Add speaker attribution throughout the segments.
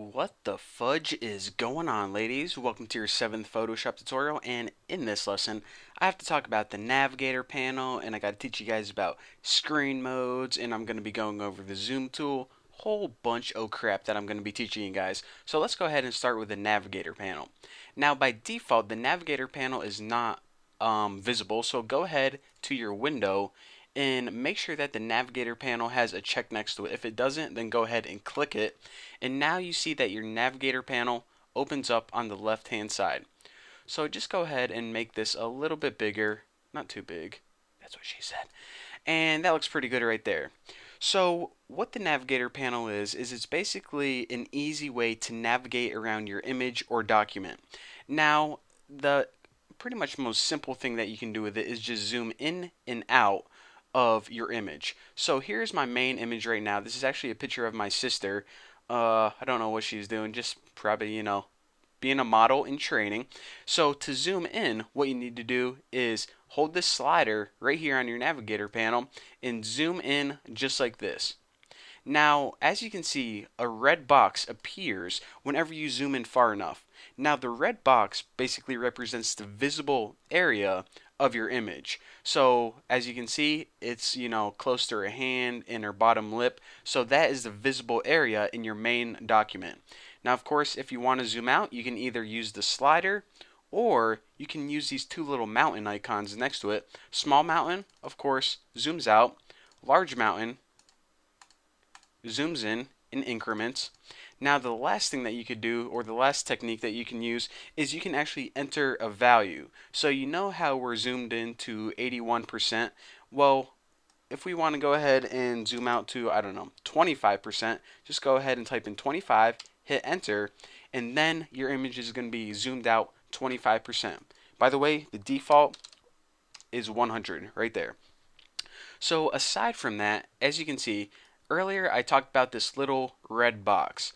Speaker 1: What the fudge is going on, ladies? Welcome to your 7th Photoshop tutorial, and in this lesson I have to talk about the navigator panel, and I got to teach you guys about screen modes, and I'm going to be going over the zoom tool. Whole bunch of crap that I'm going to be teaching you guys. So let's go ahead and start with the navigator panel. Now by default the navigator panel is not visible, so go ahead to your window and make sure that the navigator panel has a check next to it. If it doesn't, then go ahead and click it, and now you see that your navigator panel opens up on the left hand side. So just go ahead and make this a little bit bigger, not too big, that's what she said, and that looks pretty good right there. So what the navigator panel is it's basically an easy way to navigate around your image or document. Now the pretty much most simple thing that you can do with it is just zoom in and out of your image. So here's my main image right now. This is actually a picture of my sister. I don't know what she's doing, just probably, being a model in training. So to zoom in, what you need to do is hold this slider right here on your navigator panel and zoom in just like this. Now, as you can see, a red box appears whenever you zoom in far enough. Now, the red box basically represents the visible area of your image. So, as you can see, it's, close to her hand and her bottom lip. So that is the visible area in your main document. Now, of course, if you want to zoom out, you can either use the slider or you can use these two little mountain icons next to it. Small mountain, of course, zooms out. Large mountain zooms in increments. Now the last thing that you could do, or the last technique that you can use, is you can actually enter a value. So you know how we're zoomed in to 81%? Well, if we want to go ahead and zoom out to, I don't know, 25%, just go ahead and type in 25, hit enter, and then your image is going to be zoomed out 25%. By the way, the default is 100 right there. So aside from that, as you can see, earlier I talked about this little red box.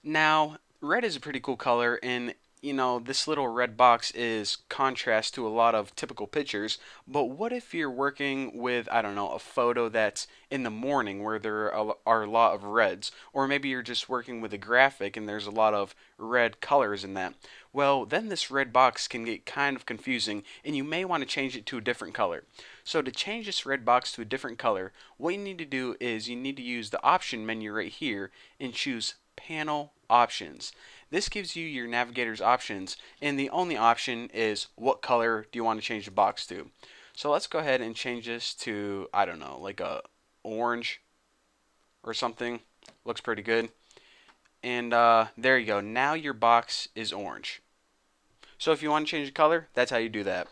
Speaker 1: Now, red is a pretty cool color, and this little red box is contrast to a lot of typical pictures. But what if you're working with, I don't know, a photo that's in the morning where there are a lot of reds, or maybe you're just working with a graphic and there's a lot of red colors in that? Well, then this red box can get kind of confusing, and you may want to change it to a different color. So to change this red box to a different color, what you need to do is you need to use the option menu right here and choose Panel Options. This gives you your navigator's options, and the only option is what color do you want to change the box to. So let's go ahead and change this to, I don't know, like a orange or something. Looks pretty good. And there you go. Now your box is orange. So if you want to change the color, that's how you do that.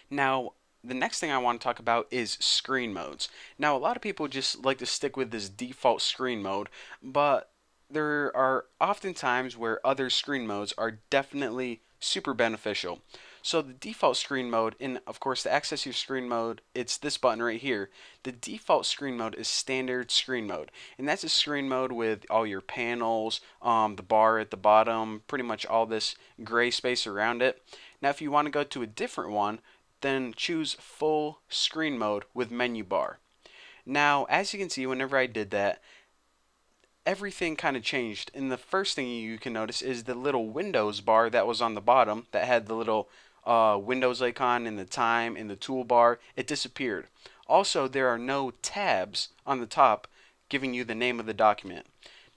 Speaker 1: Now, the next thing I want to talk about is screen modes. Now, a lot of people just like to stick with this default screen mode, but there are often times where other screen modes are definitely super beneficial. So the default screen mode, and of course to access your screen mode, it's this button right here. The default screen mode is standard screen mode, and that's a screen mode with all your panels, the bar at the bottom, pretty much all this gray space around it. Now if you want to go to a different one, then choose full screen mode with menu bar. Now as you can see, whenever I did that, everything kind of changed, and the first thing you can notice is the little Windows bar that was on the bottom that had the little Windows icon and the time and the toolbar. It disappeared. Also, there are no tabs on the top giving you the name of the document.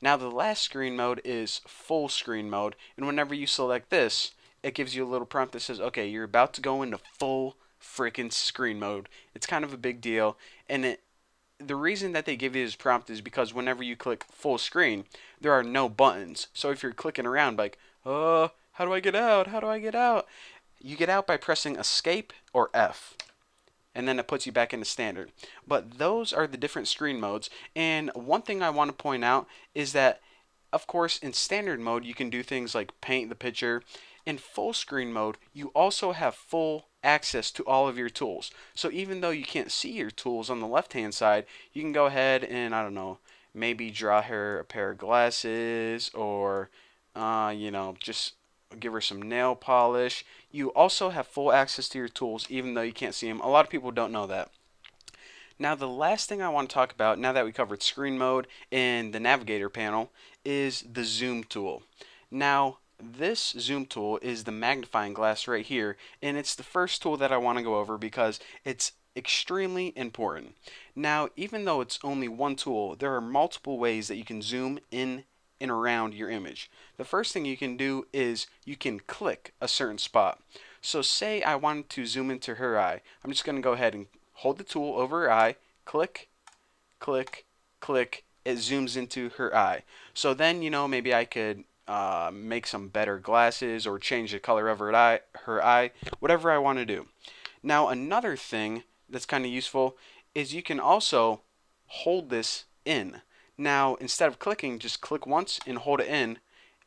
Speaker 1: Now the last screen mode is full screen mode, and whenever you select this, it gives you a little prompt that says, okay, you're about to go into full freaking screen mode. It's kind of a big deal, and the reason that they give you this prompt is because whenever you click full screen, there are no buttons. So if you're clicking around like, how do I get out? How do I get out? You get out by pressing escape or F, and then it puts you back into standard. But those are the different screen modes, and one thing I want to point out is that, of course, in standard mode you can do things like paint the picture. In full screen mode, you also have full access to all of your tools. So even though you can't see your tools on the left hand side, you can go ahead and, I don't know, maybe draw her a pair of glasses, or just give her some nail polish. You also have full access to your tools even though you can't see them. A lot of people don't know that. Now the last thing I want to talk about, now that we covered screen mode and the navigator panel, is the zoom tool. Now, this zoom tool is the magnifying glass right here, and it's the first tool that I want to go over because it's extremely important. Now, even though it's only one tool, there are multiple ways that you can zoom in and around your image. The first thing you can do is you can click a certain spot. So say I wanted to zoom into her eye. I'm just going to go ahead and hold the tool over her eye, click, click, click, it zooms into her eye. So then, maybe I could make some better glasses or change the color of her eye, whatever I want to do. Now, another thing that's kind of useful is you can also hold this in. Now, instead of clicking, just click once and hold it in.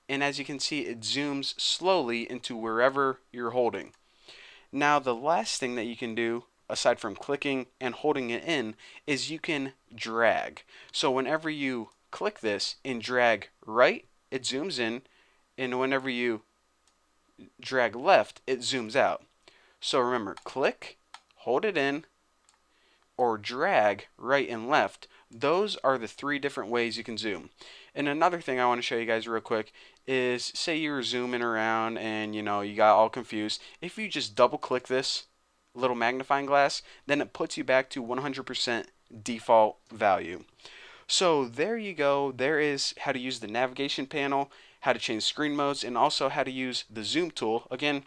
Speaker 1: And as you can see, it zooms slowly into wherever you're holding. Now, the last thing that you can do, aside from clicking and holding it in, is you can drag. So whenever you click this and drag right, it zooms in, and whenever you drag left, it zooms out. So remember, click, hold it in, or drag right and left. Those are the three different ways you can zoom. And another thing I want to show you guys real quick is, say you were zooming around and you got all confused. If you just double click this little magnifying glass, then it puts you back to 100% default value. So there you go. There is how to use the navigation panel, how to change screen modes, and also how to use the zoom tool. Again,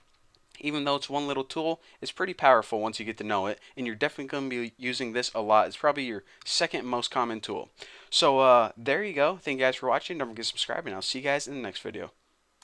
Speaker 1: even though it's one little tool, it's pretty powerful once you get to know it, and you're definitely going to be using this a lot. It's probably your second most common tool. So there you go. Thank you guys for watching. Don't forget to subscribe, and I'll see you guys in the next video.